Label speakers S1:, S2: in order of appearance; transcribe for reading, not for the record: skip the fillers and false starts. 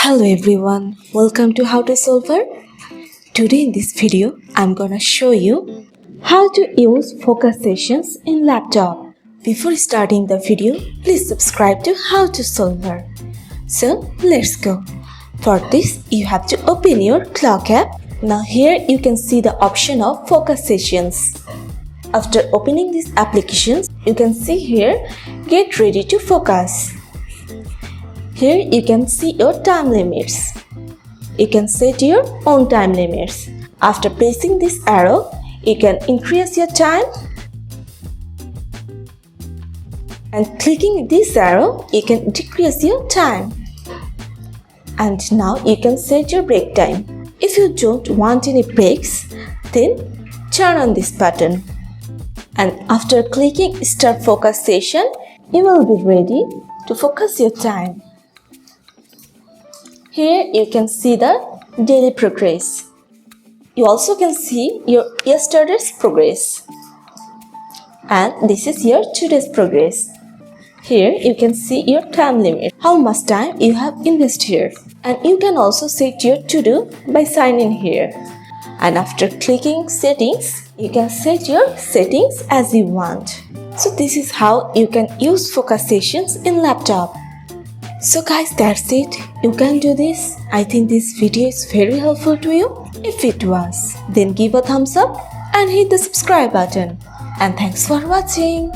S1: Hello everyone, welcome to How to Solver. Today in this video, I'm gonna show you how to use focus sessions in laptop. Before starting the video, please subscribe to How to Solver. So let's go. For this, you have to open your Clock app. Now here you can see the option of focus sessions. After opening these applications, you can see here, get ready to focus. Here you can see your time limits. You can set your own time limits. After pressing this arrow, you can increase your time. And clicking this arrow, you can decrease your time. And now you can set your break time. If you don't want any breaks, then turn on this button. And after clicking Start Focus Session, you will be ready to focus your time. Here you can see the daily progress. You also can see your yesterday's progress. And this is your today's progress. Here you can see your time limit, how much time you have invested here. And you can also set your to-do by signing here. And after clicking settings, you can set your settings as you want. So this is how you can use focus sessions in laptop. So guys, that's it. You can do this. I think this video is very helpful to you. If it was, then give a thumbs up and hit the subscribe button. And thanks for watching.